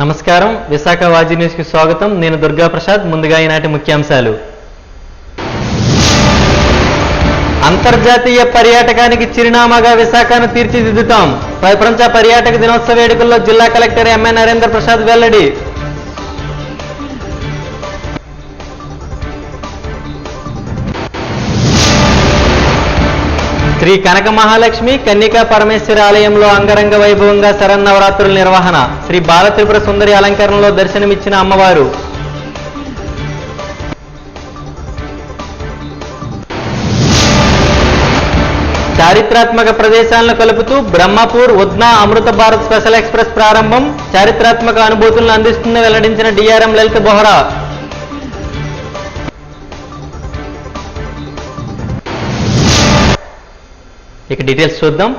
నమస్కారం, విశాఖ వాజీ న్యూస్ కి స్వాగతం. నేను దుర్గా ప్రసాద్. ముందుగా ఈనాటి ముఖ్యాంశాలు. అంతర్జాతీయ పర్యాటకానికి చిరునామాగా విశాఖను తీర్చిదిద్దుతాం. ప్రపంచ పర్యాటక దినోత్సవ వేడుకల్లో జిల్లా కలెక్టర్ ఎంఎన్ నరేంద్ర ప్రసాద్ వెల్లడి. శ్రీ కనక మహాలక్ష్మి కన్నికా పరమేశ్వరి ఆలయంలో అంగరంగ వైభవంగా శరన్నవరాత్రుల నిర్వహణ. శ్రీ బాలత్రిపుర సుందరి అలంకరణలో దర్శనమిచ్చిన అమ్మవారు. చారిత్రాత్మక ప్రదేశాలను కలుపుతూ బ్రహ్మపూర్ ఉద్నా అమృత భారత్ స్పెషల్ ఎక్స్ప్రెస్ ప్రారంభం. చారిత్రాత్మక అనుభూతులను అందిస్తుందని వెల్లడించిన డిఆర్ఎం లలిత్ బోహ్రా. ఇక డీటెయిల్స్ చూద్దాం.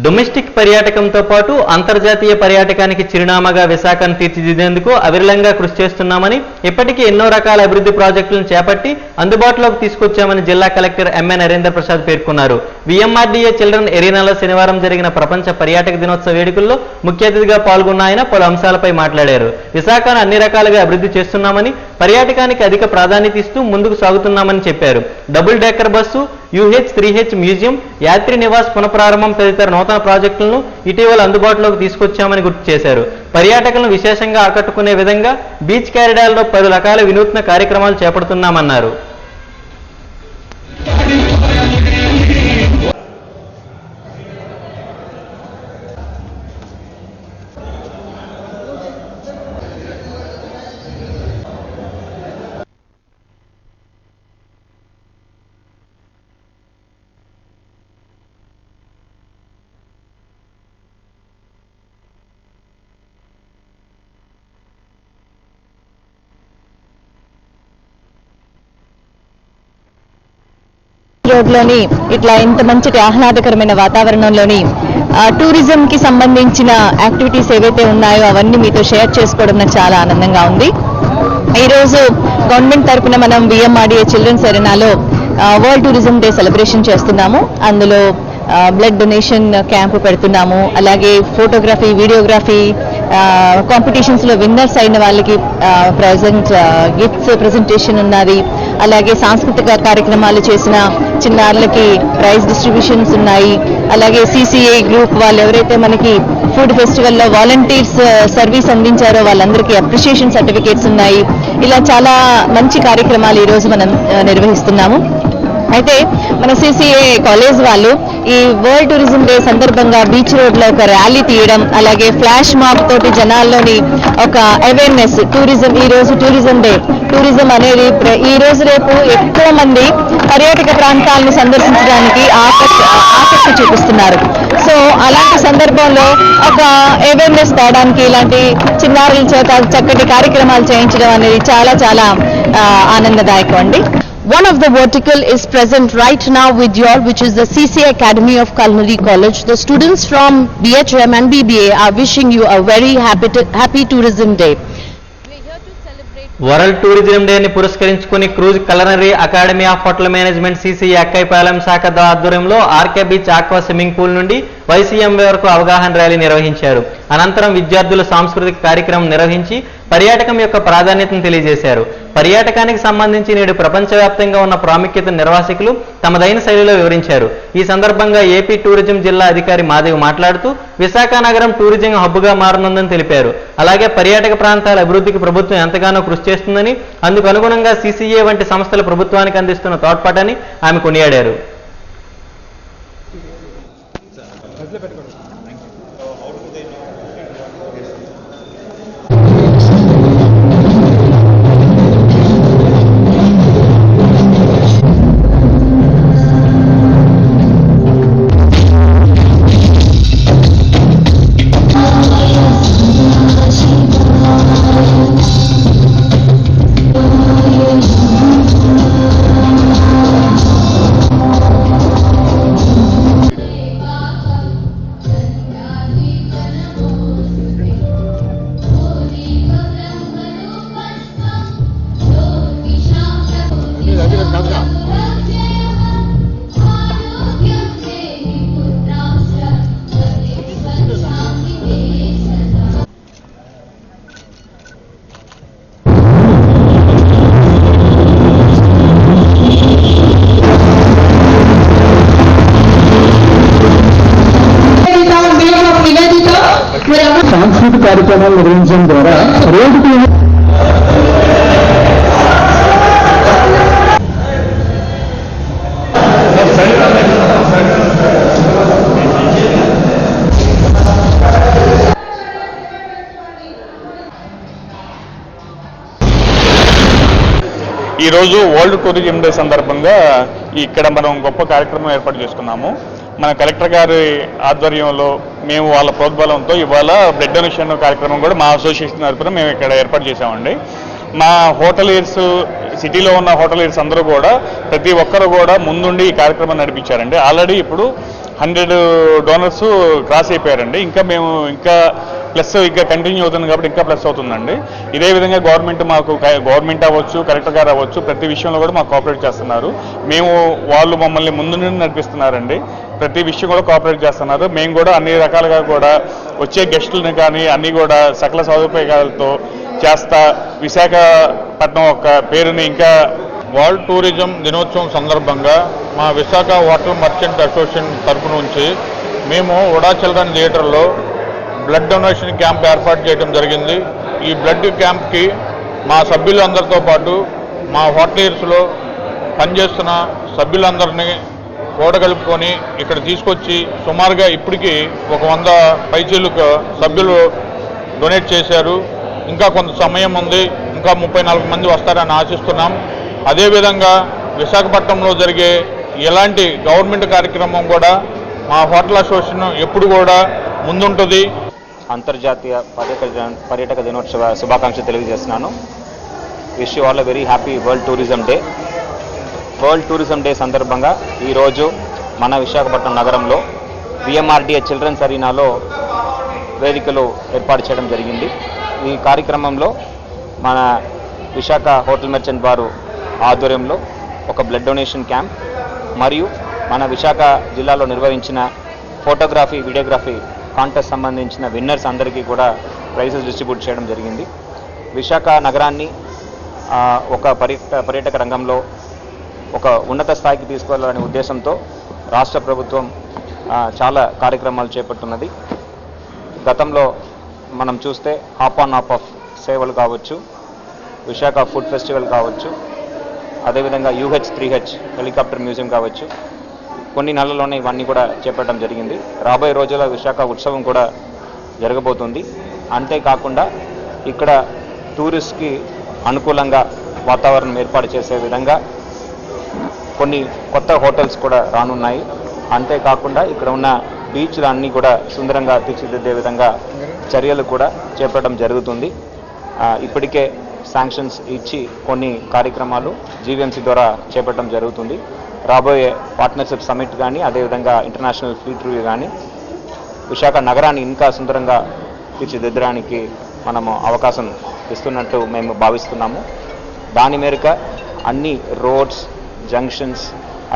డొమెస్టిక్ పర్యాటకంతో పాటు అంతర్జాతీయ పర్యాటకానికి చిరునామాగా విశాఖను తీర్చిదిద్దేందుకు అవిరళంగా కృషి చేస్తున్నామని, ఇప్పటికీ ఎన్నో రకాల అభివృద్ధి ప్రాజెక్టులను చేపట్టి అందుబాటులోకి తీసుకొచ్చామని జిల్లా కలెక్టర్ ఎంఎన్ నరేంద్ర ప్రసాద్ పేర్కొన్నారు. విఎంఆర్డీఏ చిల్డ్రన్ ఎరీనాలో శనివారం జరిగిన ప్రపంచ పర్యాటక దినోత్సవ వేడుకల్లో ముఖ్య అతిథిగా పాల్గొన్న ఆయన పలు అంశాలపై మాట్లాడారు. విశాఖను అన్ని రకాలుగా అభివృద్ధి చేస్తున్నామని, పర్యాటకానికి అధిక ప్రాధాన్యత ఇస్తూ ముందుకు సాగుతున్నామని చెప్పారు. Double decker bus, UH 3H museum, Yatri Nivas పునఃప్రారంభం తదితర నూతన ప్రాజెక్టులను ఇటీవల అందుబాటులోకి తీసుకొచ్చామని గుర్తు చేశారు. పర్యాటకులను విశేషంగా ఆకట్టుకునే విధంగా బీచ్ కారిడార్లో 10 రకాల వినూత్న కార్యక్రమాలు చేపడుతున్నామన్నారు. రోడ్లోని ఇట్లా ఇంత మంచి ఆహ్లాదకరమైన వాతావరణంలోని టూరిజం కి సంబంధించిన యాక్టివిటీస్ ఏవైతే ఉన్నాయో అవన్నీ మీతో షేర్ చేసుకోవడం నాకు చాలా ఆనందంగా ఉంది. ఈరోజు గవర్నమెంట్ తరఫున మనం విఎంఆర్డీఏ చిల్డ్రన్స్ ఎరీనాలో వరల్డ్ టూరిజం డే సెలబ్రేషన్ చేస్తున్నాము. అందులో బ్లడ్ డొనేషన్ క్యాంపు పెడుతున్నాము. అలాగే ఫోటోగ్రఫీ, వీడియోగ్రఫీ కాంపిటీషన్స్ లో విన్నర్స్ అయిన వాళ్ళకి ప్రెజెంట్ గిఫ్ట్స్ ప్రెజెంటేషన్ ఉన్నది. అలాగే సాంస్కృతిక కార్యక్రమాలు చేసిన చిన్నారులకి ప్రైజ్ డిస్ట్రిబ్యూషన్స్ ఉన్నాయి. అలాగే సిసిఐ గ్రూప్ వాళ్ళు ఎవరైతే మనకి ఫుడ్ ఫెస్టివల్లో వాలంటీర్స్ సర్వీస్ అందించారో వాళ్ళందరికీ అప్రిషియేషన్ సర్టిఫికేట్స్ ఉన్నాయి. ఇలా చాలా మంచి కార్యక్రమాలు ఈరోజు మనం నిర్వహిస్తున్నాము. అయితే మన సిసిఏ కాలేజ్ వాళ్ళు ఈ వరల్డ్ టూరిజం డే సందర్భంగా బీచ్ రోడ్ లో ఒక ర్యాలీ తీయడం, అలాగే ఫ్లాష్ మాబ్ తోటి జనాల్లోని ఒక అవేర్నెస్, టూరిజం, ఈ రోజు టూరిజం డే, టూరిజం అనేది ఈ రోజు రేపు ఎక్కువ మంది పర్యాటక ప్రాంతాలను సందర్శించడానికి ఆసక్తి చూపిస్తున్నారు. సో అలాంటి సందర్భంలో ఒక అవేర్నెస్ తేడానికి ఇలాంటి చిన్నారుల చేత చక్కటి కార్యక్రమాలు చేయించడం అనేది చాలా చాలా ఆనందదాయకం అండి. One of the vertical is present right now with you all, which is the CCA Academy of Culinary College. The students from BHM and BBA are wishing you a very happy Tourism Day. World tourism డేని పురస్కరించుకుని cruise culinary academy of hotel management CCI Akkayapalem శాఖ ఆధ్వర్యంలో RK beach aqua swimming pool నుండి వైసీఎంవే వరకు అవగాహన rally నిర్వహించారు. అనంతరం విద్యార్థులు సాంస్కృతిక కార్యక్రమం నిర్వహించి పర్యాటకం యొక్క ప్రాధాన్యతను తెలియజేశారు. పర్యాటకానికి సంబంధించి నేడు ప్రపంచవ్యాప్తంగా ఉన్న ప్రాముఖ్యతను నిర్వాసికులు తమదైన శైలిలో వివరించారు. ఈ సందర్భంగా ఏపీ టూరిజం జిల్లా అధికారి మాదేవ్ మాట్లాడుతూ విశాఖ నగరం టూరిజం హబ్గా మారనుందని తెలిపారు. అలాగే పర్యాటక ప్రాంతాల అభివృద్ధికి ప్రభుత్వం ఎంతగానో కృషి చేస్తుందని, అందుకు అనుగుణంగా సిసిఏ వంటి సంస్థలు ప్రభుత్వానికి అందిస్తున్న తోడ్పాటని ఆమె కొనియాడారు. సాంస్కృతిక కార్యక్రమాలు నిర్వహించడం ద్వారా రోజుకు ఈరోజు వరల్డ్ టూరిజం డే సందర్భంగా ఇక్కడ మనం గొప్ప కార్యక్రమం ఏర్పాటు చేసుకున్నాము. మన కలెక్టర్ గారి ఆధ్వర్యంలో మేము వాళ్ళ ప్రోద్బలంతో ఇవాళ బ్లడ్ డొనేషన్ కార్యక్రమం కూడా మా అసోసియేషన్ తరఫున మేము ఇక్కడ ఏర్పాటు చేశామండి. మా హోటలియర్స్, సిటీలో ఉన్న హోటలియర్స్ అందరూ కూడా ప్రతి ఒక్కరు కూడా ముందుండి ఈ కార్యక్రమం నడిపించారండి. ఆల్రెడీ ఇప్పుడు 100 డోనర్స్ క్రాస్ అయిపోయారండి. ఇంకా మేము ప్లస్ ఇంకా కంటిన్యూ అవుతుంది కాబట్టి ఇంకా ప్లస్ అవుతుందండి. ఇదే విధంగా గవర్నమెంట్ అవ్వచ్చు, కలెక్టర్ గారు అవ్వచ్చు, ప్రతి విషయంలో కూడా మాకు కోఆపరేట్ చేస్తున్నారు. వాళ్ళు మమ్మల్ని ముందు నుండి నడిపిస్తున్నారండి. ప్రతి విషయం కూడా కోఆపరేట్ చేస్తున్నారు. మేము కూడా అన్ని రకాలుగా కూడా వచ్చే గెస్టులని కానీ అన్నీ కూడా సకల సదుపాయాలతో చేస్తా విశాఖపట్నం యొక్క పేరుని ఇంకా వరల్డ్ టూరిజం దినోత్సవం సందర్భంగా మా విశాఖ హోటల్ మర్చెంట్ అసోసియేషన్ తరఫు నుంచి మేము ఉడా చిల్డ్రన్ థియేటర్లో బ్లడ్ డొనేషన్ క్యాంప్ ఏర్పాటు చేయడం జరిగింది. ఈ బ్లడ్ క్యాంప్కి మా సభ్యులందరితో పాటు మా హోటలియర్స్లో పనిచేస్తున్న సభ్యులందరినీ కూడగలుపుకొని ఇక్కడ తీసుకొచ్చి సుమారుగా ఇప్పటికీ 100 పైచీలకు సభ్యులు డొనేట్ చేశారు. ఇంకా కొంత సమయం ఉంది, ఇంకా 34 మంది వస్తారని ఆశిస్తున్నాం. అదేవిధంగా విశాఖపట్నంలో జరిగే ఎలాంటి గవర్నమెంట్ కార్యక్రమం కూడా మా హోటల్ అసోసియేషన్ ఎప్పుడు కూడా ముందుంటుంది. అంతర్జాతీయ పర్యాటక దినోత్సవ శుభాకాంక్షలు తెలియజేస్తున్నాను. Wish you all very happy world tourism day. World tourism day సందర్భంగా ఈరోజు మన విశాఖపట్నం నగరంలో విఎంఆర్డిఏ చిల్డ్రన్స్ అరీనాలో వేదికలు ఏర్పాటు చేయడం జరిగింది. ఈ కార్యక్రమంలో మన విశాఖ హోటల్ మర్చెంట్ వారు ఆధ్వర్యంలో ఒక బ్లడ్ డొనేషన్ క్యాంప్ మరియు మన విశాఖ జిల్లాలో నిర్వహించిన ఫోటోగ్రఫీ, వీడియోగ్రఫీ కాంటెస్ట్ సంబంధించిన విన్నర్స్ అందరికీ కూడా ప్రైజెస్ డిస్ట్రిబ్యూట్ చేయడం జరిగింది. విశాఖ నగరాన్ని ఒక పర్యాటక రంగంలో ఒక ఉన్నత స్థాయికి తీసుకెళ్లాలనే ఉద్దేశంతో రాష్ట్ర ప్రభుత్వం చాలా కార్యక్రమాలు చేపట్టున్నది. గతంలో మనం చూస్తే హాప్ ఆన్ హాప్ ఆఫ్ సేవలు కావచ్చు, విశాఖ ఫుడ్ ఫెస్టివల్ కావచ్చు, అదేవిధంగా UH-3H హెలికాప్టర్ మ్యూజియం కావచ్చు, కొన్ని నెలల్లోనే ఇవన్నీ కూడా చేపట్టడం జరిగింది. రాబోయే రోజుల్లో విశాఖ ఉత్సవం కూడా జరగబోతుంది. అంతేకాకుండా ఇక్కడ టూరిస్ట్కి అనుకూలంగా వాతావరణం ఏర్పాటు చేసే విధంగా కొన్ని కొత్త హోటల్స్ కూడా రానున్నాయి. అంతేకాకుండా ఇక్కడ ఉన్న బీచ్లు అన్నీ కూడా సుందరంగా తీర్చిదిద్దే విధంగా చర్యలు కూడా చేపట్టడం జరుగుతుంది. ఇప్పటికే శాంక్షన్స్ ఇచ్చి కొన్ని కార్యక్రమాలు జీవీఎంసీ ద్వారా చేపట్టడం జరుగుతుంది. రాబోయే పార్ట్నర్షిప్ సమిట్ కానీ, అదేవిధంగా ఇంటర్నేషనల్ ఫ్లీట్ రివ్యూ కానీ విశాఖ నగరాన్ని ఇంకా సుందరంగా తీర్చిదిద్దడానికి మనము అవకాశం ఇస్తున్నట్టు మేము భావిస్తున్నాము. దాని మేరకు అన్ని రోడ్స్, జంక్షన్స్,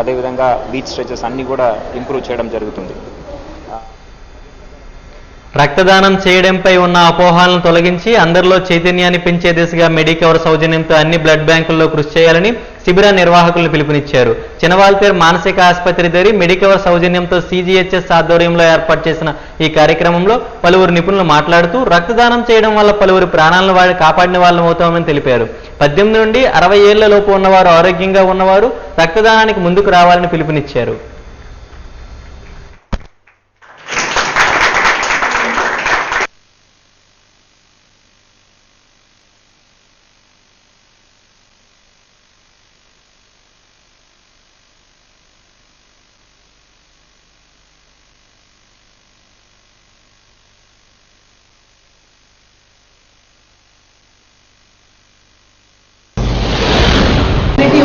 అదేవిధంగా బీచ్ స్ట్రెచెస్ అన్నీ కూడా ఇంప్రూవ్ చేయడం జరుగుతుంది. రక్తదానం చేయడంపై ఉన్న అపోహలను తొలగించి అందరిలో చైతన్యాన్ని పెంచే దిశగా మెడికవర్ సౌజన్యంతో అన్ని బ్లడ్ బ్యాంకుల్లో కృషి చేయాలని శిబిర నిర్వాహకులు పిలుపునిచ్చారు. చినవాల్పేర్ మానసిక ఆసుపత్రి దగ్గర మెడికవర్ సౌజన్యంతో CGHS ఆధ్వర్యంలో ఏర్పాటు చేసిన ఈ కార్యక్రమంలో పలువురు నిపుణులు మాట్లాడుతూ రక్తదానం చేయడం వల్ల పలువురు ప్రాణాలను కాపాడిన వాళ్ళం అవుతామని తెలిపారు. 18 నుండి 60 ఏళ్ల లోపు ఉన్నవారు, ఆరోగ్యంగా ఉన్నవారు రక్తదానానికి ముందుకు రావాలని పిలుపునిచ్చారు.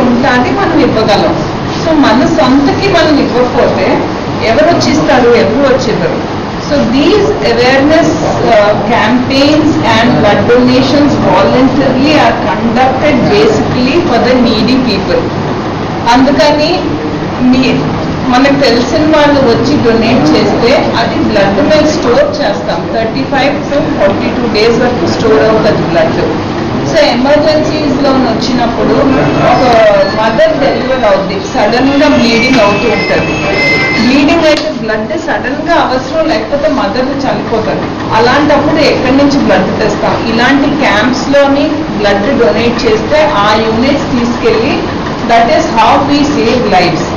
ఉంటానే మనం ఇవ్వగలం. సో మన సొంతకి మనం ఇవ్వకపోతే ఎవరు వచ్చిస్తారు, ఎవరు వచ్చిద్దరు. So these awareness campaigns and blood donations voluntarily are conducted basically for the needy people. అందుకని మనకు తెలిసిన వాళ్ళు వచ్చి డొనేట్ చేస్తే అది బ్లడ్ మేము స్టోర్ చేస్తాం. 35 to 42 days వరకు స్టోర్ అవుతుంది బ్లడ్. సో ఎమర్జెన్సీస్లో వచ్చినప్పుడు ఒక మదర్ డెలివరీ అవుద్ది, సడన్గా బ్లీడింగ్ అవుతూ ఉంటుంది. బ్లీడింగ్ అయితే బ్లడ్ సడన్గా అవసరం, లేకపోతే మదర్ చనిపోతుంది. అలాంటప్పుడు ఎక్కడి నుంచి బ్లడ్ తెస్తాం? ఇలాంటి క్యాంప్స్లోని బ్లడ్ డొనేట్ చేస్తే ఆ యూనిట్స్ తీసుకెళ్ళి that is how we save lives.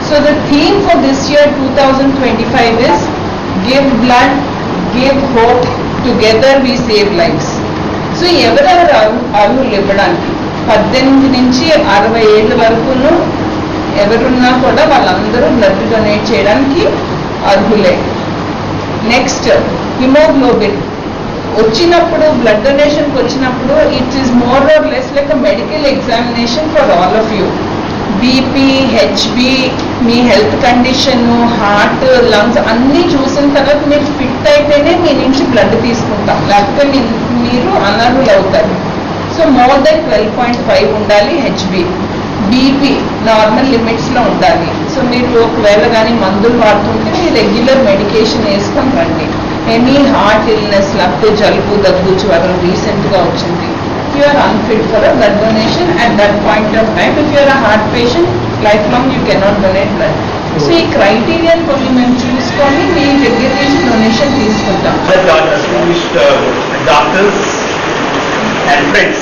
So the theme for this year 2025 is give blood, give hope, together we save lives. So ఎవరెవరు అర్హులు ఇవ్వడానికి 18 నుంచి 60 ఏళ్ళ వరకును ఎవరున్నా కూడా వాళ్ళందరూ బ్లడ్ డొనేట్ చేయడానికి అర్హులే. నెక్స్ట్ హిమోగ్లోబిన్ వచ్చినప్పుడు, బ్లడ్ డొనేషన్కి వచ్చినప్పుడు it is more or less like a medical examination for all of you. BP, HB, me health condition, heart, lungs అన్నీ చూసిన తర్వాత మీరు ఫిట్ అయితేనే మీ నుంచి బ్లడ్ తీసుకుంటాం, లేకపోతే మీరు అనర్హులు అవుతారు. సో మోర్ దెన్ 12.5 ఉండాలి హెచ్బి. బీపీ నార్మల్ లిమిట్స్లో ఉండాలి. సో మీరు ఒకవేళ కానీ మందులు వాడుతుంటే మీ రెగ్యులర్ మెడికేషన్ వేసుకొని రండి. ఎనీ హార్ట్ ఇల్నెస్, లేకపోతే జలుబు, దగ్గు, జ్వరం రీసెంట్గా వచ్చింది, you are unfit for a blood donation at that point of time. If you are a heart patient, lifelong you cannot donate blood. So ఈ క్రైటీరియా కొన్ని మేము చూసుకొని మీ దగ్గర నుంచి డొనేషన్ తీసుకుంటాం. Doctors and friends,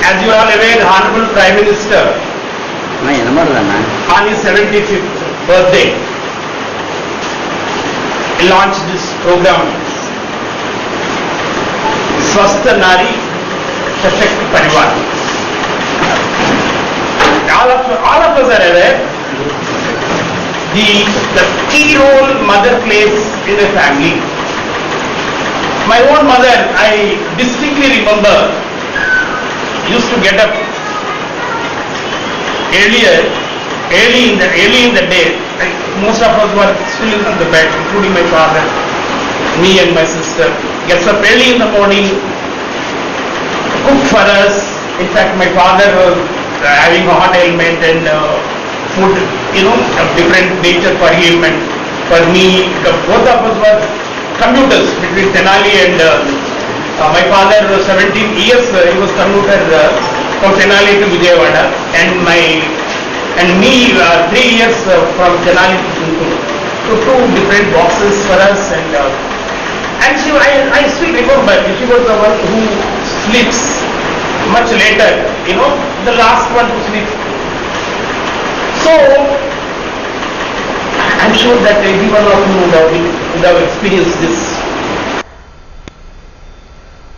as you are aware, the Honorable Prime Minister on his 75th birthday launched this program, Swasth Nari Sashakt Parivar. All of us are aware the key role mother plays in the family. My own mother, I distinctly remember, used to get up early in the day. Like most of us were still in the bed, including my father, me and my sister. Gets up early in the morning, cook for us. In fact, my father was having a heart ailment and food, of different nature for him and for me. Both of us were commuters between Tenali and my father was 17 years. He was commuter from Tenali to Vijayawada, and me 3 years from Tenali to Guntur. So 2 different boxes for us, and I still remember she was the one who sleeps much later, the last one to sleep. So I'm sure that everyone of you would have experienced this.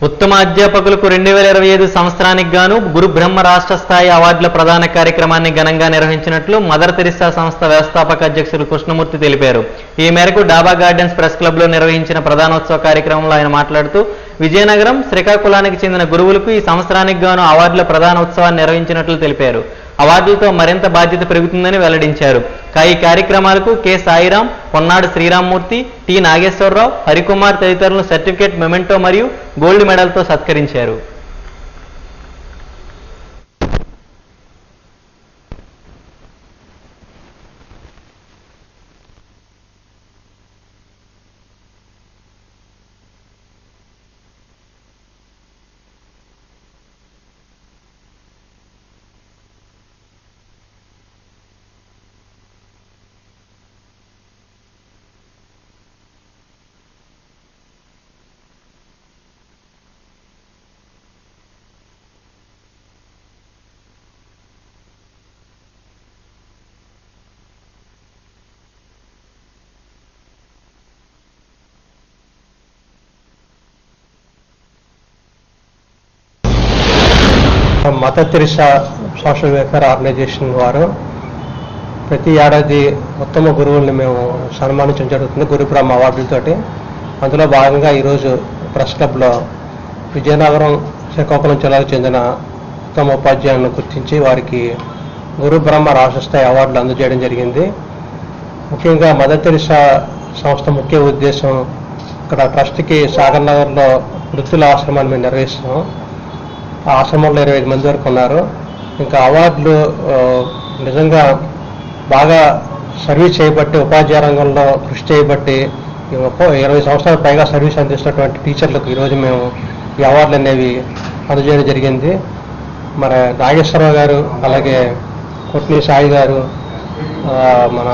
ఉత్తమ అధ్యాపకులకు 2025 సంవత్సరానికి గాను గురు బ్రహ్మ రాష్ట్ర స్థాయి అవార్డుల ప్రదాన కార్యక్రమాన్ని ఘనంగా నిర్వహించినట్లు మదర్ తెరిసా సంస్థ వ్యవస్థాపక అధ్యక్షులు కృష్ణమూర్తి తెలిపారు. ఈ మేరకు డాబా గార్డెన్స్ ప్రెస్ క్లబ్లో నిర్వహించిన ప్రధానోత్సవ కార్యక్రమంలో ఆయన మాట్లాడుతూ విజయనగరం, శ్రీకాకుళానికి చెందిన గురువులకు ఈ సంవత్సరానికి గాను అవార్డుల ప్రధానోత్సవాన్ని నిర్వహించినట్లు తెలిపారు. అవార్డులతో మరింత బాధ్యత పెరుగుతుందని వెల్లడించారు. ఈ కార్యక్రమాలకు కె సాయిరాం, పొన్నాడు శ్రీరామ్మూర్తి, టి నాగేశ్వరరావు, హరికుమార్ తదితరులను సర్టిఫికేట్, మెమెంటో మరియు గోల్డ్ మెడల్తో సత్కరించారు. Mother Teresa social welfare organisation వారు ప్రతి ఏడాది ఉత్తమ గురువుల్ని మేము సన్మానించడం జరుగుతుంది గురు బ్రహ్మ అవార్డులతోటి. అందులో భాగంగా ఈరోజు ప్రెస్ క్లబ్లో విజయనగరం, శ్రీకాకుళం జిల్లాకు చెందిన ఉత్తమ ఉపాధ్యాయులను గుర్తించి వారికి గురు బ్రహ్మ రాష్ట్ర స్థాయి అవార్డులు అందజేయడం జరిగింది. ముఖ్యంగా మదర్ తెరిసా సంస్థ ముఖ్య ఉద్దేశం ఇక్కడ ట్రస్ట్కి సాగర్ నగర్లో వృద్ధుల ఆశ్రమాన్ని మేము నిర్వహిస్తున్నాం. ఆ ఆశ్రమంలో 25 మంది వరకు ఉన్నారు. ఇంకా అవార్డులు నిజంగా బాగా సర్వీస్ చేయబట్టి, ఉపాధ్యాయ రంగంలో కృషి చేయబట్టి 20 సంవత్సరాల పైగా సర్వీస్ అందిస్తున్నటువంటి టీచర్లకు ఈరోజు మేము ఈ అవార్డులు అనేవి అందజేయడం జరిగింది. మన నాగేశ్వరరావు గారు, అలాగే కొట్ని సాయి గారు, మన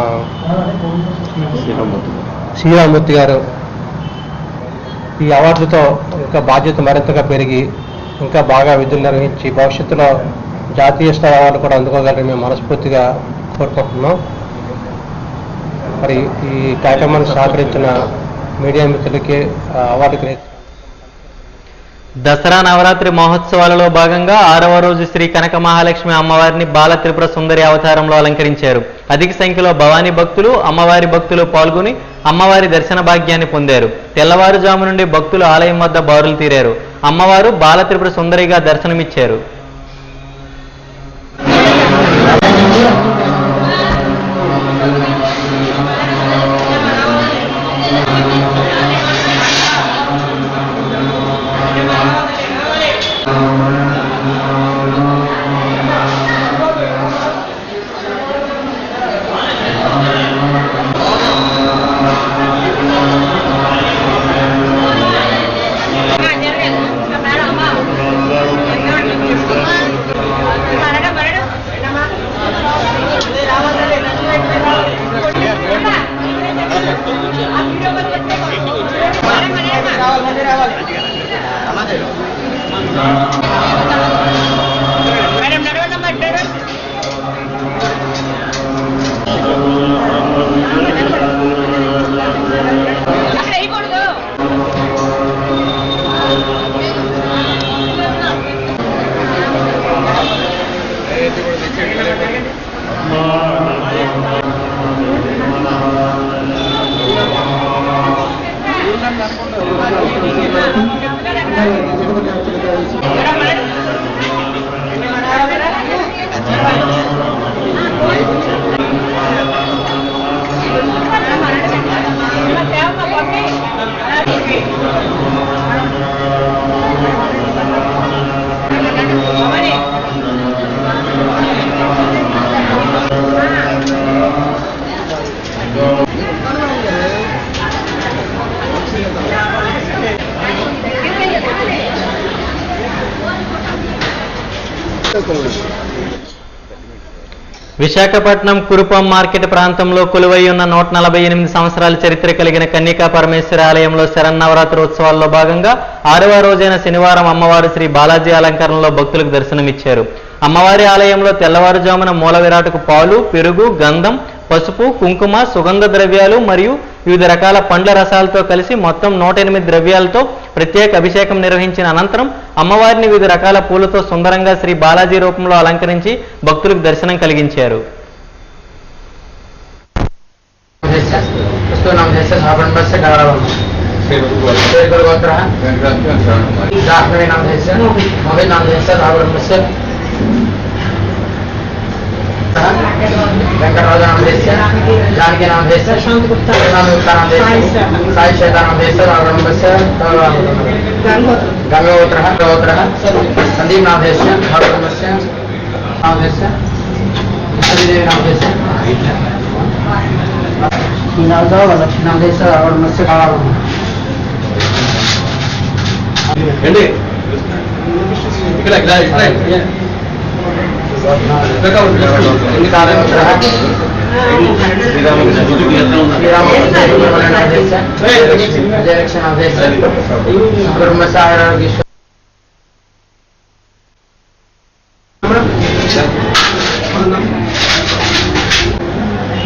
శ్రీరామూర్తి గారు ఈ అవార్డులతో ఇంకా బాధ్యత మరింతగా పెరిగి ఇంకా బాగా విధులు నిర్వహించి భవిష్యత్తులో జాతీయ స్థాయి అవార్డు కూడా అందుకోగలని మేము మనస్ఫూర్తిగా కోరుకుంటున్నాం. మరి ఈ కార్యక్రమాన్ని సహకరించిన మీడియా మిత్రులకి అవార్డు దసరా నవరాత్రి మహోత్సవాలలో భాగంగా 6వ రోజు శ్రీ కనక మహాలక్ష్మి అమ్మవారిని బాల త్రిపుర సుందరి అవతారంలో అలంకరించారు. అధిక సంఖ్యలో భవానీ భక్తులు, అమ్మవారి భక్తులు పాల్గొని అమ్మవారి దర్శన భాగ్యాన్ని పొందారు. తెల్లవారుజాము నుండి భక్తులు ఆలయం వద్ద బారులు తీరారు. అమ్మవారు బాల త్రిపుర సుందరిగా దర్శనమిచ్చారు. విశాఖపట్నం కురుపం మార్కెట్ ప్రాంతంలో కొలువై ఉన్న 148 సంవత్సరాల చరిత్ర కలిగిన కన్యకా పరమేశ్వరి ఆలయంలో శరన్నవరాత్రి ఉత్సవాల్లో భాగంగా 6వ రోజైన శనివారం అమ్మవారు శ్రీ బాలాజీ అలంకరణలో భక్తులకు దర్శనమిచ్చారు. అమ్మవారి ఆలయంలో తెల్లవారుజామున మూల విరాటకు పాలు, పెరుగు, గంధం, పసుపు, కుంకుమ, సుగంధ ద్రవ్యాలు మరియు వివిధ రకాల పండ్ల రసాలతో కలిసి మొత్తం 108 ద్రవ్యాలతో ప్రత్యేక అభిషేకం నిర్వహించిన అనంతరం అమ్మవారిని వివిధ రకాల పూలతో సుందరంగా శ్రీ బాలాజీ రూపంలో అలంకరించి భక్తులకు దర్శనం కలిగించారు. వెంకటరాజు నామ దేశ, జానకి నామ దేశ, గుప్తా నామ దేశ, సాయి శ్వేత నామ దేశ, గంగోత్ర సందీప్ నామ దేశ, నామ దేశ, విశ్వదేవి నామ దేశ, లక్ష్మీ నామ దేశ,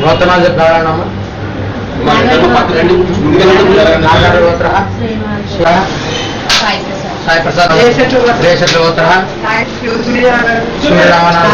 గౌతమాజ ప్రాణామ నాగోత్ర సాయి ప్రసాద్ రేషట్లోత్ర సూర్యరామనాథ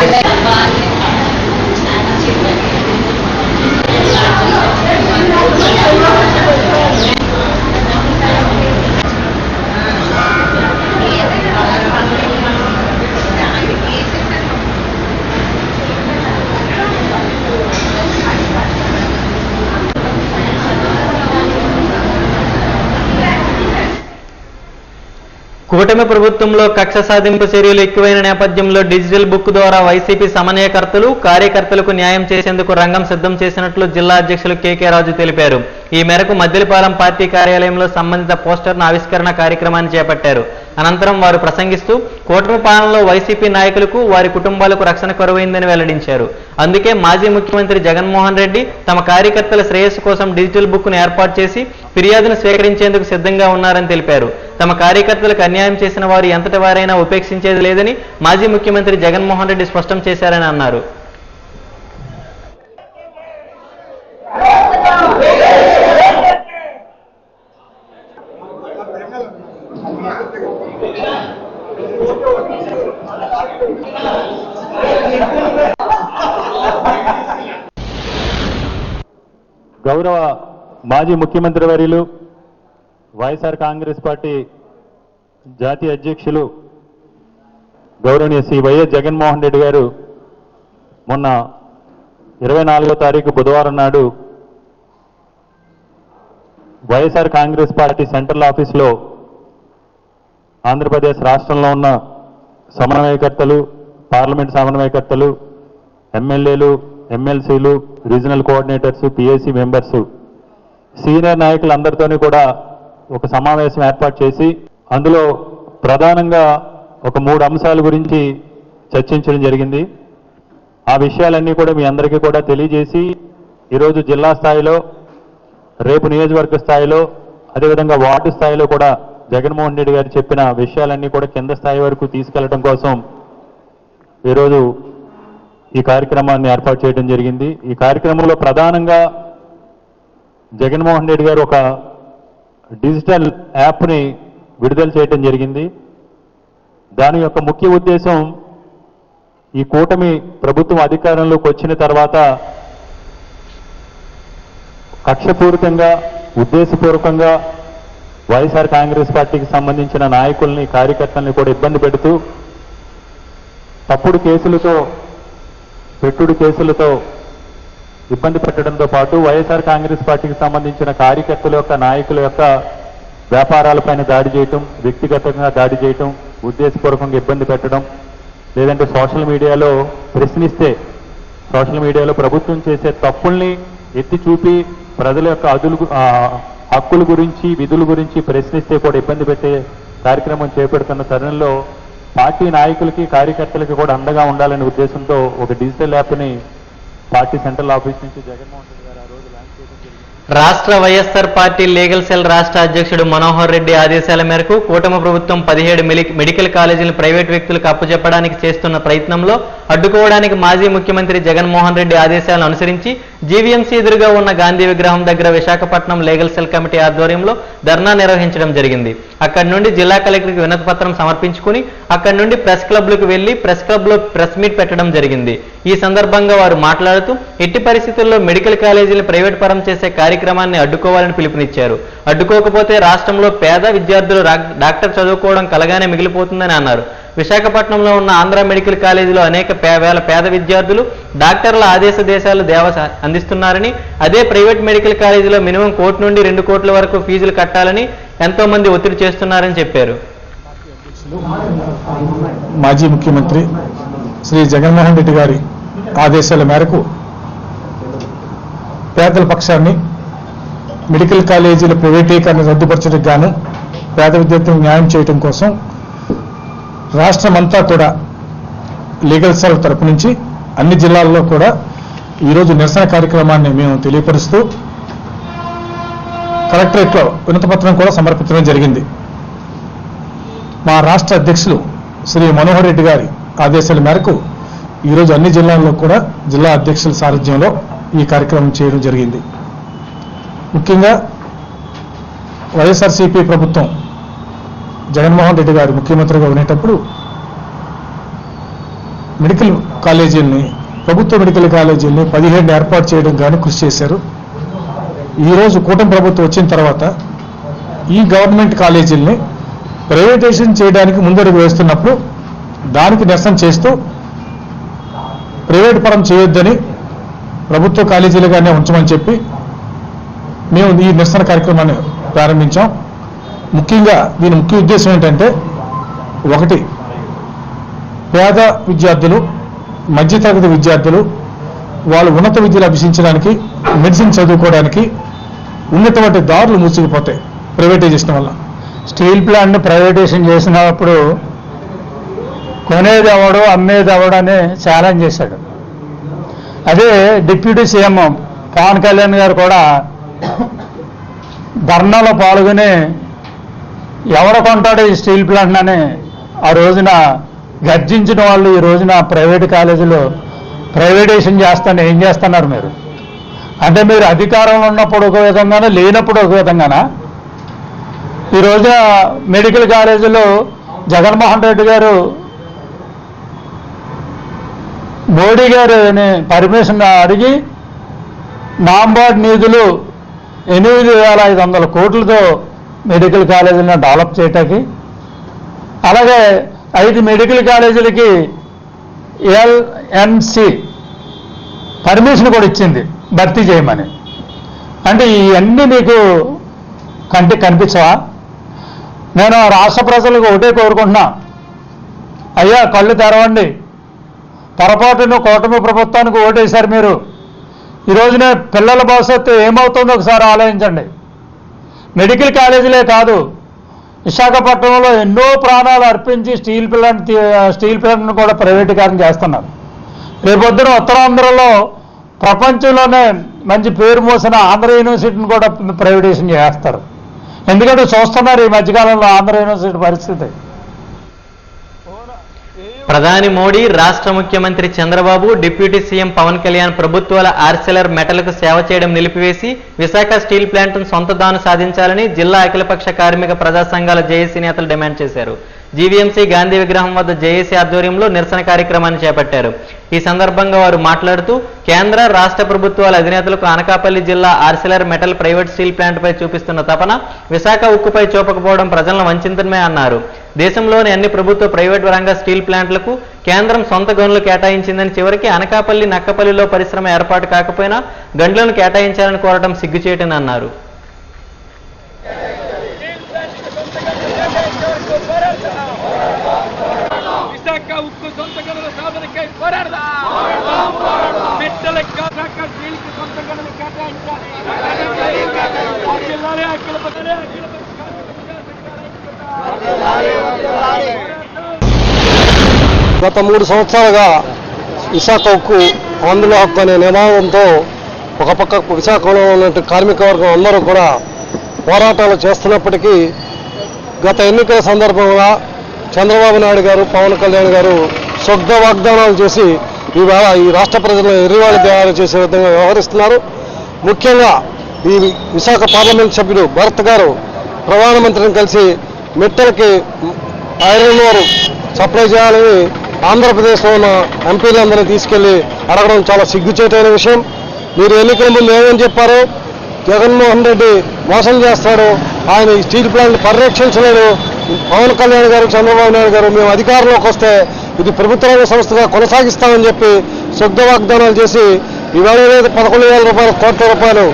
కూటమి ప్రభుత్వంలో కక్ష సాధింపు చర్యలు ఎక్కువైన నేపథ్యంలో డిజిటల్ బుక్ ద్వారా వైసీపీ సమన్వయకర్తలు, కార్యకర్తలకు న్యాయం చేసేందుకు రంగం సిద్ధం చేసినట్లు జిల్లా అధ్యక్షులు కేకే రాజు తెలిపారు. ఈ మేరకు మద్దిలపాలెం పార్టీ కార్యాలయంలో సంబంధిత పోస్టర్ను ఆవిష్కరణ కార్యక్రమాన్ని చేపట్టారు. అనంతరం వారు ప్రసంగిస్తూ కూటమి పాలనలో వైసీపీ నాయకులకు వారి కుటుంబాలకు రక్షణ కరువైందని వెల్లడించారు. అందుకే మాజీ ముఖ్యమంత్రి జగన్మోహన్ రెడ్డి తమ కార్యకర్తల శ్రేయస్సు కోసం డిజిటల్ బుక్ను ఏర్పాటు చేసి ఫిర్యాదును స్వీకరించేందుకు సిద్ధంగా ఉన్నారని తెలిపారు. తమ కార్యకర్తలకు అన్యాయం చేసిన వారు ఎంతటి వారైనా ఉపేక్షించేది లేదని మాజీ ముఖ్యమంత్రి జగన్మోహన్ రెడ్డి స్పష్టం చేశారని అన్నారు. గౌరవ మాజీ ముఖ్యమంత్రి వర్యులు వైఎస్ఆర్ కాంగ్రెస్ పార్టీ జాతీయ అధ్యక్షులు గౌరవనీయ శ్రీ వైఎస్ జగన్మోహన్ రెడ్డి గారు మొన్న 24వ తారీఖు బుధవారం నాడు వైఎస్ఆర్ కాంగ్రెస్ పార్టీ సెంట్రల్ ఆఫీసులో ఆంధ్రప్రదేశ్ రాష్ట్రంలో ఉన్న సమన్వయకర్తలు, పార్లమెంట్ సమన్వయకర్తలు, ఎమ్మెల్యేలు, ఎమ్మెల్సీలు, regional coordinators, PAC members, senior నాయకులందరితోని కూడా ఒక సమావేశం ఏర్పాటు చేసి అందులో ప్రధానంగా ఒక 3 అంశాల గురించి చర్చించడం జరిగింది. ఆ విషయాలన్నీ కూడా మీ అందరికీ కూడా తెలియజేసి ఈరోజు జిల్లా స్థాయిలో, రేపు నియోజకవర్గ స్థాయిలో, అదేవిధంగా వార్డు స్థాయిలో కూడా జగన్మోహన్ రెడ్డి గారు చెప్పిన విషయాలన్నీ కూడా కింద స్థాయి వరకు తీసుకెళ్లడం కోసం ఈరోజు ఈ కార్యక్రమాన్ని ఏర్పాటు చేయడం జరిగింది. ఈ కార్యక్రమంలో ప్రధానంగా జగన్మోహన్ రెడ్డి గారు ఒక డిజిటల్ యాప్ని విడుదల చేయడం జరిగింది. దాని యొక్క ముఖ్య ఉద్దేశం ఈ కూటమి ప్రభుత్వం అధికారంలోకి వచ్చిన తర్వాత కక్షపూరితంగా, ఉద్దేశపూర్వకంగా వైఎస్ఆర్ కాంగ్రెస్ పార్టీకి సంబంధించిన నాయకుల్ని, కార్యకర్తల్ని కూడా ఇబ్బంది పెడుతూ తప్పుడు కేసులతో, పెట్టుడు కేసులతో ఇబ్బంది పెట్టడంతో పాటు వైఎస్ఆర్ కాంగ్రెస్ పార్టీకి సంబంధించిన కార్యకర్తల యొక్క, నాయకుల యొక్క వ్యాపారాలపైన దాడి చేయటం, వ్యక్తిగతంగా దాడి చేయటం, ఉద్దేశపూర్వకంగా ఇబ్బంది పెట్టడం, లేదంటే సోషల్ మీడియాలో ప్రశ్నిస్తే, సోషల్ మీడియాలో ప్రభుత్వం చేసే తప్పుల్ని ఎత్తి చూపి ప్రజల యొక్క హక్కుల గురించి, విధుల గురించి ప్రశ్నిస్తే కూడా ఇబ్బంది పెట్టే కార్యక్రమం చేపడుతున్న తరుణంలో పార్టీ నాయకులకి, కార్యకర్తలకి కూడా అండగా ఉండాలనే ఉద్దేశంతో ఒక డిజిటల్ యాప్ని పార్టీ సెంట్రల్ ఆఫీస్ నుంచి జగన్మోహన్ రెడ్డి గారు ఆ రోజు లాంచ్ చేయడం జరిగింది. రాష్ట్ర వైఎస్ఆర్ పార్టీ లీగల్ సెల్ రాష్ట్ర అధ్యక్షుడు మనోహర్ రెడ్డి ఆదేశాల మేరకు కూటమి ప్రభుత్వం 17 మెడికల్ కాలేజీలను ప్రైవేట్ వ్యక్తులకు అప్పచెప్పడానికి చేస్తున్న ప్రయత్నంలో అడ్డుకోవడానికి మాజీ ముఖ్యమంత్రి జగన్మోహన్ రెడ్డి ఆదేశాలను అనుసరించి జీవీఎంసీ ఎదురుగా ఉన్న గాంధీ విగ్రహం దగ్గర విశాఖపట్నం లీగల్ సెల్ కమిటీ ఆధ్వర్యంలో ధర్నా నిర్వహించడం జరిగింది. అక్కడి నుండి జిల్లా కలెక్టర్కి వినతి పత్రం సమర్పించుకుని అక్కడి నుండి ప్రెస్ క్లబ్లకు వెళ్లి ప్రెస్ క్లబ్లో ప్రెస్ మీట్ పెట్టడం జరిగింది. ఈ సందర్భంగా వారు మాట్లాడుతూ ఎట్టి పరిస్థితుల్లో మెడికల్ కాలేజీలను ప్రైవేట్ పరం చేసే కార్యక్రమాన్ని అడ్డుకోవాలని పిలుపునిచ్చారు. అడ్డుకోకపోతే రాష్ట్రంలో పేద విద్యార్థులు డాక్టర్ చదువుకోవడం కలగానే మిగిలిపోతుందని అన్నారు. విశాఖపట్నంలో ఉన్న ఆంధ్ర మెడికల్ కాలేజీలో అనేక వేల పేద విద్యార్థులు డాక్టర్ల ఆదేశ దేశాలు అందిస్తున్నారని, అదే ప్రైవేట్ మెడికల్ కాలేజీలో మినిమం 1 కోటి నుండి 2 కోట్ల వరకు ఫీజులు కట్టాలని ఎంతో మంది ఒత్తిడి చేస్తున్నారని చెప్పారు. మాజీ ముఖ్యమంత్రి శ్రీ జగన్మోహన్ రెడ్డి గారి ఆదేశాల మేరకు పేదల పక్షాన్ని మెడికల్ కాలేజీల ప్రైవేటీకరణ రద్దుపరచడానికి గాను పేద విద్యార్థులకు న్యాయం చేయడం కోసం రాష్ట్రమంతా కూడా లీగల్ సెల్ తరపు నుంచి అన్ని జిల్లాల్లో కూడా ఈరోజు నిరసన కార్యక్రమాన్ని మేము తెలియపరుస్తూ కలెక్టరేట్లో వినతిపత్రం కూడా సమర్పించడం జరిగింది. మా రాష్ట్ర అధ్యక్షులు శ్రీ మనోహర్ రెడ్డి గారి ఆదేశాల మేరకు ఈరోజు అన్ని జిల్లాల్లో కూడా జిల్లా అధ్యక్షుల సారథ్యంలో ఈ కార్యక్రమం చేయడం జరిగింది. ముఖ్యంగా వైఎస్ఆర్సీపీ ప్రభుత్వం జగన్మోహన్ రెడ్డి గారు ముఖ్యమంత్రిగా ఉండేటప్పుడు మెడికల్ కాలేజీల్ని, ప్రభుత్వ మెడికల్ కాలేజీల్ని 17 ఏర్పాటు చేయడం కానీ కృషి చేశారు. ఈరోజు కూటమి ప్రభుత్వం వచ్చిన తర్వాత ఈ గవర్నమెంట్ కాలేజీల్ని ప్రైవేటైజేషన్ చేయడానికి ముందడుగు వేస్తున్నప్పుడు దానికి నిరసన చేస్తూ ప్రైవేట్ పరం చేయొద్దని, ప్రభుత్వ కాలేజీలుగానే ఉంచమని చెప్పి మేము ఈ నిరసన కార్యక్రమాన్ని ప్రారంభించాం. ముఖ్యంగా దీని ముఖ్య ఉద్దేశం ఏంటంటే, ఒకటి, పేద విద్యార్థులు, మధ్యతరగతి విద్యార్థులు వాళ్ళు ఉన్నత విద్యలు అభ్యసించడానికి, మెడిసిన్ చదువుకోవడానికి ఉన్నటువంటి దారులు మూసుకుపోతాయి ప్రైవేటైజేషన్ వల్ల. స్టీల్ ప్లాంట్ని ప్రైవేటైజేషన్ చేసినప్పుడు కొనేది ఎవడు అమ్మేది ఎవడని ఛాలెంజ్ చేశాడు. అదే డిప్యూటీ సీఎం పవన్ కళ్యాణ్ గారు కూడా ధర్నాలో పాల్గొని ఎవరు కొంటాడు ఈ స్టీల్ ప్లాంట్ అని ఆ రోజున గర్జించిన వాళ్ళు ఈ రోజున ప్రైవేట్ కాలేజీలో ప్రైవేటైజేషన్ చేస్తాను ఏం చేస్తున్నారు మీరు? అంటే మీరు అధికారంలో ఉన్నప్పుడు ఒక విధంగానే లేనప్పుడు ఒక విధంగానా? ఈ రోజున మెడికల్ కాలేజీలో జగన్మోహన్ రెడ్డి గారు మోడీ గారిని పర్మిషన్ అడిగి నాంబార్డ్ నిధులు 8,500 కోట్లతో మెడికల్ కాలేజీలను డెవలప్ చేయటానికి, అలాగే 5 మెడికల్ కాలేజీలకి ఎల్ఎన్సి పర్మిషన్ కూడా ఇచ్చింది భర్తీ చేయమని. అంటే ఇవన్నీ మీకు కంటికి కనిపించవా? నేను రాష్ట్ర ప్రజలకు ఒకటే కోరుకుంటున్నా, అయ్యా కళ్ళు తెరవండి. పొరపాటును కూటమి ప్రభుత్వానికి ఓటేశారు మీరు. ఈ రోజునే పిల్లల భవిష్యత్తు ఏమవుతుందో ఒకసారి ఆలోచించండి. మెడికల్ కాలేజీలే కాదు, విశాఖపట్నంలో ఎన్నో ప్రాణాలు అర్పించి స్టీల్ ప్లాంట్ను కూడా ప్రైవేటీకరణ చేస్తున్నారు. రేపొద్దున ఉత్తరాంధ్రలో ప్రపంచంలోనే మంచి పేరు మోసిన ఆంధ్ర యూనివర్సిటీని కూడా ప్రైవేటైజేషన్ చేస్తారు. ఎందుకంటే చూస్తున్నారు ఈ మధ్యకాలంలో ఆంధ్ర యూనివర్సిటీ పరిస్థితి. ప్రధాని మోడీ, రాష్ట్ర ముఖ్యమంత్రి చంద్రబాబు, డిప్యూటీ సీఎం పవన్ కళ్యాణ్ ప్రభుత్వాల ఆర్సెలర్ మెటల్కు సేవ చేయడం నిలిపివేసి విశాఖ స్టీల్ ప్లాంట్ను సొంత దాను సాధించాలని జిల్లా అఖిలపక్ష కార్మిక ప్రజా సంఘాల జేఏసీ నేతలు డిమాండ్ చేశారు. జీవీఎంసీ గాంధీ విగ్రహం వద్ద జేఏసీ ఆధ్వర్యంలో నిరసన కార్యక్రమాన్ని చేపట్టారు. ఈ సందర్భంగా వారు మాట్లాడుతూ కేంద్ర, రాష్ట్ర ప్రభుత్వాల అధినేతలకు అనకాపల్లి జిల్లా ఆర్సెలర్ మెటల్ ప్రైవేట్ స్టీల్ ప్లాంట్పై చూపిస్తున్న తపన విశాఖ ఉక్కుపై చూపకపోవడం ప్రజలను వంచిందమే అన్నారు. దేశంలోని అన్ని ప్రభుత్వ ప్రైవేట్ రంగ స్టీల్ ప్లాంట్లకు కేంద్రం సొంత గనులు కేటాయించిందని, చివరికి అనకాపల్లి, నక్కపల్లిలో పరిశ్రమ ఏర్పాటు కాకపోయినా గనులను కేటాయించాలని కోరడం సిగ్గుచేటని అన్నారు. విశాఖ ఉక్కు సొంత గనుల సాధనకై పోరాడదాం. మెట్టల విశాఖ స్టీల్కి సొంత గనులు కేటాయించాలి. గత 3 సంవత్సరాలుగా విశాఖ ఉక్కు ఆంధ్రుల హక్కు అనే నినాదంతో ఒక పక్క విశాఖలో ఉన్న కార్మిక వర్గం అందరూ కూడా పోరాటాలు చేస్తున్నప్పటికీ గత ఎన్నికల సందర్భంగా చంద్రబాబు నాయుడు గారు, పవన్ కళ్యాణ్ గారు శుద్ధ వాగ్దానాలు చేసి ఈవేళ ఈ రాష్ట్ర ప్రజలను ఎర్రివాళ్ళు తయారు చేసే విధంగా వ్యవహరిస్తున్నారు. ముఖ్యంగా ఈ విశాఖ పార్లమెంట్ సభ్యుడు భరత్ గారు ప్రధానమంత్రిని కలిసి మెట్టలకి ఐరన్ ఓర్ సప్లై చేయాలని ఆంధ్రప్రదేశ్లో ఉన్న ఎంపీలందరినీ తీసుకెళ్లి అడగడం చాలా సిగ్గుచేటైన విషయం. మీరు ఎన్నికల ముందు ఏమని చెప్పారు? జగన్మోహన్ రెడ్డి మోసం చేస్తాడు, ఆయన ఈ స్టీల్ ప్లాంట్ పరిరక్షించలేడు. పవన్ కళ్యాణ్ గారు, చంద్రబాబు నాయుడు గారు మేము అధికారంలోకి వస్తే ఇది ప్రభుత్వ రంగ సంస్థగా కొనసాగిస్తామని చెప్పి శుద్ధ వాగ్దానాలు చేసి ఈవేళ 11,000 కోట్ల రూపాయలు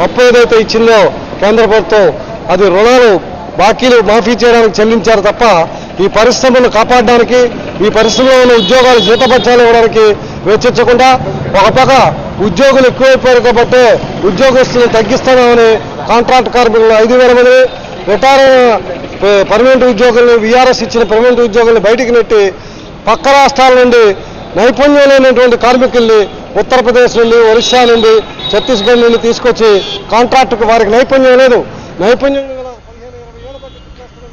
అప్పు ఏదైతే ఇచ్చిందో కేంద్ర ప్రభుత్వం, అది రుణాలు బాకీలు మాఫీ చేయడానికి చెల్లించారు తప్ప ఈ పరిశ్రమను కాపాడడానికి, ఈ పరిశ్రమలో ఉన్న ఉద్యోగాలు జీతభత్యాలు ఇవ్వడానికి వెచ్చించకుండా ఒక పక్క ఉద్యోగులు ఎక్కువైపోయారు కాబట్టి ఉద్యోగస్తులను తగ్గిస్తున్నామని కాంట్రాక్ట్ కార్మికులను 5,000 మంది, రిటైర్ పర్మనెంట్ ఉద్యోగుల్ని, వీఆర్ఎస్ ఇచ్చిన పర్మనెంట్ ఉద్యోగుల్ని బయటికి నెట్టి పక్క రాష్ట్రాల నుండి నైపుణ్యం లేనటువంటి కార్మికుల్ని ఉత్తరప్రదేశ్ నుండి, ఒరిస్సా నుండి, ఛత్తీస్గఢ్ నుండి తీసుకొచ్చి కాంట్రాక్టుకు వారికి నైపుణ్యం లేదు. నైపుణ్యం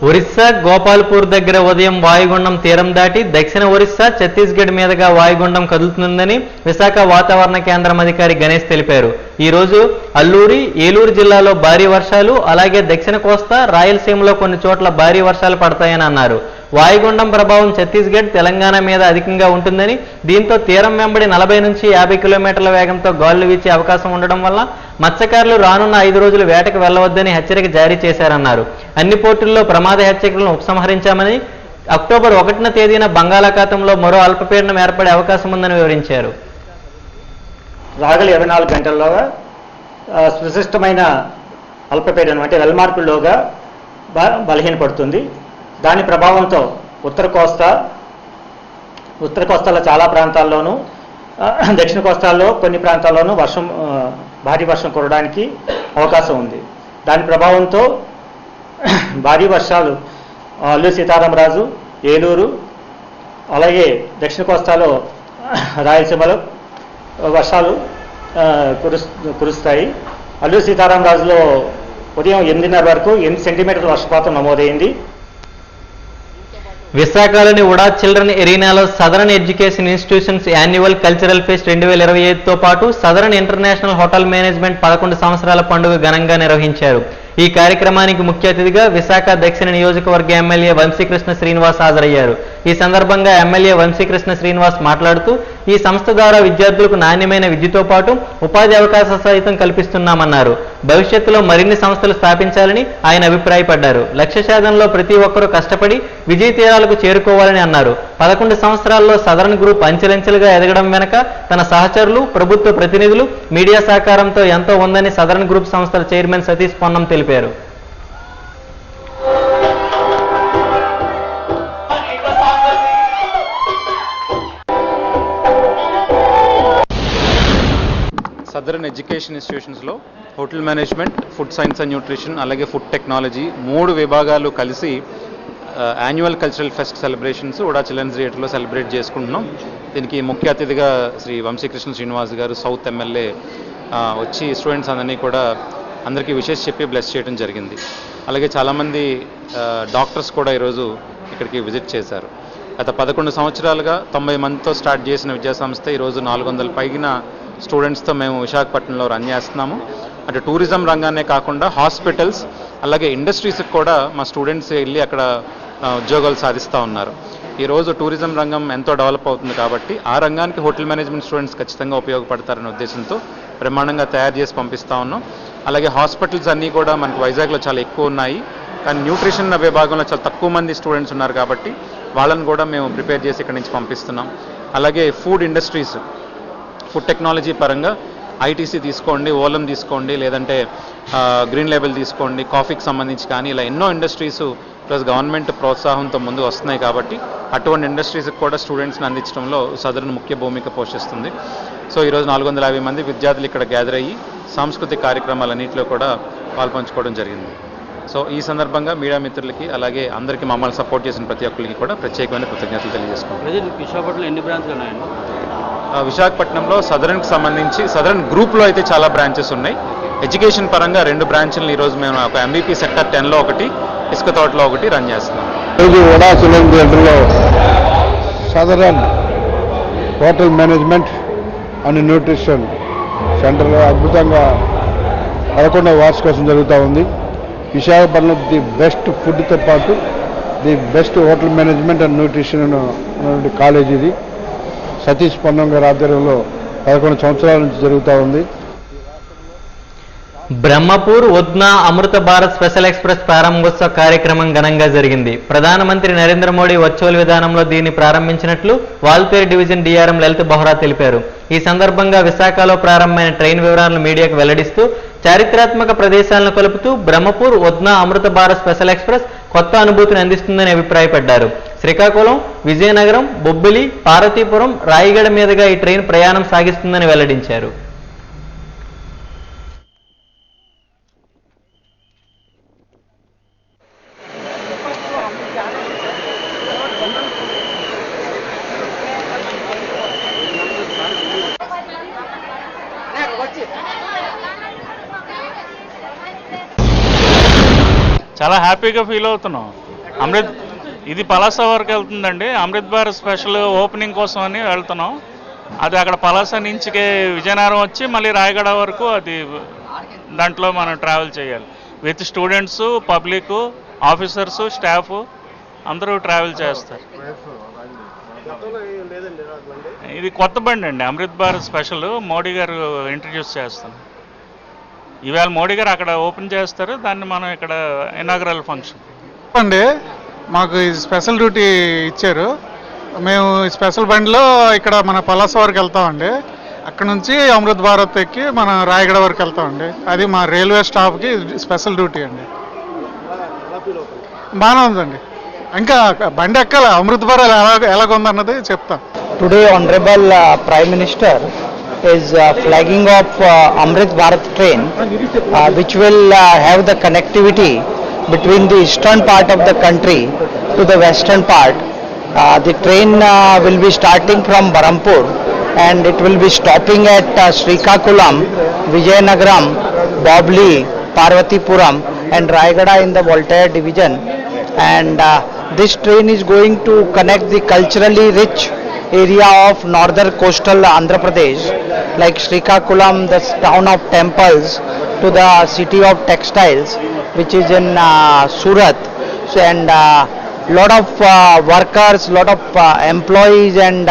ఒరిస్సా గోపాల్పూర్ దగ్గర ఉదయం వాయుగుండం తీరం దాటి దక్షిణ ఒరిస్సా, ఛత్తీస్గఢ్ మీదుగా వాయుగుండం కదులుతుందని విశాఖ వాతావరణ కేంద్రం అధికారి గణేష్ తెలిపారు. ఈ రోజు అల్లూరి, ఏలూరు జిల్లాలో భారీ వర్షాలు, అలాగే దక్షిణ కోస్తా, రాయలసీమలో కొన్ని చోట్ల భారీ వర్షాలు పడతాయని అన్నారు. వాయుగుండం ప్రభావం ఛత్తీస్గఢ్, తెలంగాణ మీద అధికంగా ఉంటుందని, దీంతో తీరం వెంబడి 40 నుంచి 50 కిలోమీటర్ల వేగంతో గాలులు వీచే అవకాశం ఉండడం వల్ల మత్స్యకారులు రానున్న 5 రోజులు వేటకు వెళ్లవద్దని హెచ్చరిక జారీ చేశారన్నారు. అన్ని పోర్టుల్లో ప్రమాద హెచ్చరికలను ఉపసంహరించామని, అక్టోబర్ 1వ తేదీన బంగాళాఖాతంలో మరో అల్పపీడనం ఏర్పడే అవకాశం ఉందని వివరించారు. రాగల 24 గంటల్లోగా సుశిష్టమైన అల్పపీడనం అంటే వెల్మార్పుల్లోగా బలహీనపడుతుంది. దాని ప్రభావంతో ఉత్తర కోస్తాలో చాలా ప్రాంతాల్లోనూ, దక్షిణ కోస్తాల్లో కొన్ని ప్రాంతాల్లోనూ భారీ వర్షం కురవడానికి అవకాశం ఉంది. దాని ప్రభావంతో భారీ వర్షాలు అల్లూరి సీతారామరాజు, ఏలూరు, అలాగే దక్షిణ కోస్తాలో రాయలసీమలో వర్షాలు కురుస్తాయి. అల్లూరి సీతారామరాజులో ఉదయం 8:30 వరకు 8 సెంటీమీటర్ల వర్షపాతం నమోదైంది. విశాఖలోని ఉడా చిల్డ్రన్ ఎరీనాలో southern education institutions annual cultural fest 2025తో పాటు సదరన్ ఇంటర్నేషనల్ హోటల్ మేనేజ్మెంట్ 11 సంవత్సరాల పండుగ ఘనంగా నిర్వహించారు. ఈ కార్యక్రమానికి ముఖ్య అతిథిగా విశాఖ దక్షిణ నియోజకవర్గ ఎమ్మెల్యే వంశీకృష్ణ శ్రీనివాస్ హాజరయ్యారు. ఈ సందర్భంగా ఎమ్మెల్యే వంశీకృష్ణ శ్రీనివాస్ మాట్లాడుతూ ఈ సంస్థ ద్వారా విద్యార్థులకు నాణ్యమైన విద్యతో పాటు ఉపాధి అవకాశాలు సైతం కల్పిస్తున్నామన్నారు. భవిష్యత్తులో మరిన్ని సంస్థలు స్థాపించాలని ఆయన అభిప్రాయపడ్డారు. లక్ష్య సాధనలో ప్రతి ఒక్కరూ కష్టపడి విజయ తీరాలకు చేరుకోవాలని అన్నారు. 11 సంవత్సరాల్లో సదరన్ గ్రూప్ అంచెలంచెలుగా ఎదగడం వెనక తన సహచరులు, ప్రభుత్వ ప్రతినిధులు, మీడియా సహకారంతో ఎంతో ఉందని సదరన్ గ్రూప్ సంస్థల చైర్మన్ సతీష్ పొన్నం తెలిపారు. సదరన్ ఎడ్యుకేషన్ ఇన్స్టిట్యూషన్స్లో hotel management, food science and nutrition, అలాగే ఫుడ్ టెక్నాలజీ 3 విభాగాలు కలిసి annual cultural fest celebrations UDA children's థియేటర్లో సెలబ్రేట్ చేసుకుంటున్నాం. దీనికి ముఖ్య అతిథిగా శ్రీ వంశీకృష్ణ శ్రీనివాస్ గారు, సౌత్ ఎమ్మెల్యే వచ్చి స్టూడెంట్స్ అందరినీ కూడా అందరికీ విషెస్ చెప్పి బ్లెస్ చేయడం జరిగింది. అలాగే చాలామంది డాక్టర్స్ కూడా ఈరోజు ఇక్కడికి విజిట్ చేశారు. గత 11 సంవత్సరాలుగా 90 మందితో స్టార్ట్ చేసిన విద్యాసంస్థ ఈరోజు 400 పైన స్టూడెంట్స్తో మేము విశాఖపట్నంలో రన్ చేస్తున్నాము. అంటే టూరిజం రంగాన్నే కాకుండా హాస్పిటల్స్, అలాగే ఇండస్ట్రీస్కి కూడా మా స్టూడెంట్స్ వెళ్ళి అక్కడ ఉద్యోగాలు సాధిస్తూ ఉన్నారు. ఈరోజు టూరిజం రంగం ఎంతో డెవలప్ అవుతుంది కాబట్టి ఆ రంగానికి హోటల్ మేనేజ్మెంట్ స్టూడెంట్స్ ఖచ్చితంగా ఉపయోగపడతారనే ఉద్దేశంతో బ్రహ్మాండంగా తయారు చేసి పంపిస్తూ ఉన్నాం. అలాగే హాస్పిటల్స్ అన్నీ కూడా మనకు వైజాగ్లో చాలా ఎక్కువ ఉన్నాయి, కానీ న్యూట్రిషన్ విభాగంలో చాలా తక్కువ మంది స్టూడెంట్స్ ఉన్నారు కాబట్టి వాళ్ళని కూడా మేము ప్రిపేర్ చేసి ఇక్కడి నుంచి పంపిస్తున్నాం. అలాగే ఫుడ్ ఇండస్ట్రీస్, ఫుడ్ టెక్నాలజీ పరంగా ఐటీసీ తీసుకోండి, ఓలం తీసుకోండి, లేదంటే గ్రీన్ లేబుల్ తీసుకోండి, కాఫీకి సంబంధించి కానీ ఇలా ఎన్నో ఇండస్ట్రీస్ ప్లస్ గవర్నమెంట్ ప్రోత్సాహంతో ముందు వస్తున్నాయి కాబట్టి అటువంటి ఇండస్ట్రీస్కి కూడా స్టూడెంట్స్ని అందించడంలో సదరన్ ముఖ్య భూమిక పోషిస్తుంది. సో ఈరోజు 450 మంది విద్యార్థులు ఇక్కడ గ్యాదర్ అయ్యి సాంస్కృతిక కార్యక్రమాలన్నింటిలో కూడా పాల్పంచుకోవడం జరిగింది. సో ఈ సందర్భంగా మీడియా మిత్రులకి అలాగే అందరికీ మమ్మల్ని సపోర్ట్ చేసిన ప్రతి ఒక్కరికి కూడా ప్రత్యేకమైన కృతజ్ఞతలు తెలియజేసుకుంటాం. విశాఖపట్నంలో ఎన్ని బ్రాంచ్లు ఉన్నాయండి? విశాఖపట్నంలో సదరన్కి సంబంధించి సదరన్ గ్రూప్లో అయితే చాలా బ్రాంచెస్ ఉన్నాయి. ఎడ్యుకేషన్ పరంగా 2 బ్రాంచ్లను ఈరోజు మేము ఒక ఎంబీపీ సెక్టర్ 10లో ఒకటి, ఇసుక తోటలో ఒకటి రన్ చేస్తున్నాం. ఉడా చిల్డ్రన్ థియేటర్లో southern hotel management and nutrition సెంటర్లో అద్భుతంగా 11వ వార్షికోత్సవం జరుగుతూ ఉంది. విశాఖపట్నం ది బెస్ట్ ఫుడ్తో పాటు the best hotel management and nutrition ఉన్నటువంటి కాలేజ్ ఇది. సతీష్ పొన్నం గారి ఆధ్వర్యంలో 11 సంవత్సరాల నుంచి జరుగుతూ ఉంది. బ్రహ్మపూర్ ఉద్నా అమృత భారత్ స్పెషల్ ఎక్స్ప్రెస్ ప్రారంభోత్సవ కార్యక్రమం ఘనంగా జరిగింది. ప్రధానమంత్రి నరేంద్ర మోడీ వర్చువల్ విధానంలో దీన్ని ప్రారంభించినట్లు వాల్తేరు డివిజన్ డిఆర్ఎం లలిత్ బొహ్రా తెలిపారు. ఈ సందర్భంగా విశాఖలో ప్రారంభమైన ట్రైన్ వివరాలను మీడియాకు వెల్లడిస్తూ చారిత్రాత్మక ప్రదేశాలను కలుపుతూ బ్రహ్మపూర్ ఉద్నా అమృత భారత్ స్పెషల్ ఎక్స్ప్రెస్ కొత్త అనుభూతిని అందిస్తుందని అభిప్రాయపడ్డారు. శ్రీకాకుళం, విజయనగరం, బొబ్బిలి, పార్వతీపురం, రాయగడ మీదుగా ఈ ట్రైన్ ప్రయాణం సాగిస్తుందని వెల్లడించారు. చాలా హ్యాపీగా ఫీల్ అవుతున్నాం. ఇది పలాస వరకు వెళ్తుందండి. అమృత్ భారత్ స్పెషల్ ఓపెనింగ్ కోసం అని వెళ్తున్నాం. అది అక్కడ పలాస నుంచి విజయనగరం వచ్చి మళ్ళీ రాయగడ వరకు అది దాంట్లో మనం ట్రావెల్ చేయాలి. With students, public, officers, staff అందరూ ట్రావెల్ చేస్తారు. ఇది కొత్త బండి అండి, అమృత్ భారత్ స్పెషల్. మోడీ గారు ఇంట్రడ్యూస్ చేస్తాం. ఇవాళ మోడీ గారు అక్కడ ఓపెన్ చేస్తారు, దాన్ని మనం ఇక్కడ ఇనాగరల్ ఫంక్షన్ అండి. మాకు ఈ స్పెషల్ డ్యూటీ ఇచ్చారు. మేము స్పెషల్ బండిలో ఇక్కడ మన పలాస వరకు వెళ్తామండి. అక్కడ నుంచి అమృత్ భారత్ ఎక్కి మన రాయగడ వరకు వెళ్తామండి. అది మా రైల్వే స్టాఫ్కి స్పెషల్ డ్యూటీ అండి. బాగానే ఉందండి. ఇంకా బండి ఎక్కాలి, అమృత్ భారత్ ఎలాగుందన్నది చెప్తాం. Today honourable prime minister is flagging off Amrit Bharat train which will have the connectivity between the eastern part of the country to the western part. The train will be starting from Barampur and it will be stopping at Srikakulam, Vijayanagaram, Bobli, Parvatipuram and Raigada in the Voltaire division. And this train is going to connect the culturally rich area of northern coastal Andhra Pradesh, like Srikakulam, the town of temples, to the city of textiles, which is in Surat. So, and lot of workers, lot of employees and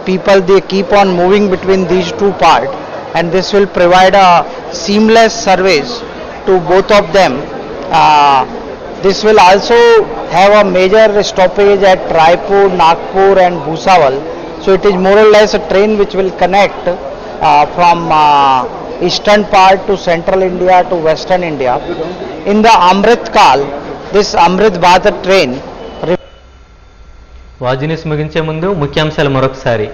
people, they keep on moving between these two parts, and this will provide a seamless service to both of them. This will also have a major stoppage at Raipur, Nagpur and Bhusawal. So it is more or less a train which will connect from eastern part to central India to western India. In the Amrit Kal, this Amrit Bharat train. వాజినిస్ ముగించే ముందు ముఖ్యాంశాలు మరొకసారి.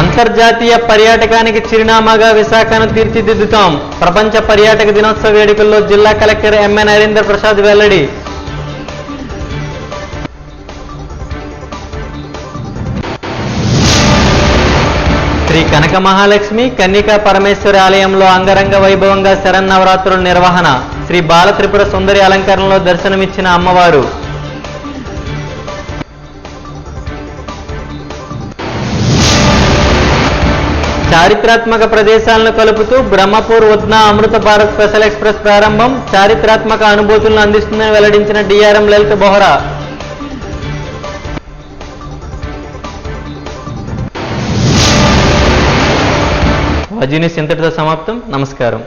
అంతర్జాతీయ పర్యాటకానికి చిరునామాగా విశాఖను తీర్చిదిద్దుతాం. ప్రపంచ పర్యాటక దినోత్సవ వేడుకల్లో జిల్లా కలెక్టర్ ఎంఎన్ నరేంద్ర ప్రసాద్ వెల్లడి. శ్రీ కనక మహాలక్ష్మి కన్యకా పరమేశ్వరి ఆలయంలో అంగరంగ వైభవంగా శరన్నవరాత్రుల నిర్వహణ. శ్రీ బాల త్రిపుర సుందరి అలంకరణలో దర్శనమిచ్చిన అమ్మవారు. చారిత్రాత్మక ప్రదేశాలను కలుపుతూ బ్రహ్మపూర్ ఉద్నా అమృత భారత్ స్పెషల్ ఎక్స్ప్రెస్ ప్రారంభం. చారిత్రాత్మక అనుభూతులను అందిస్తుందని వెల్లడించిన డిఆర్ఎం లలిత బోహ్రా. వాజినిస్ ఇంతటితో సమాప్తం. నమస్కారం.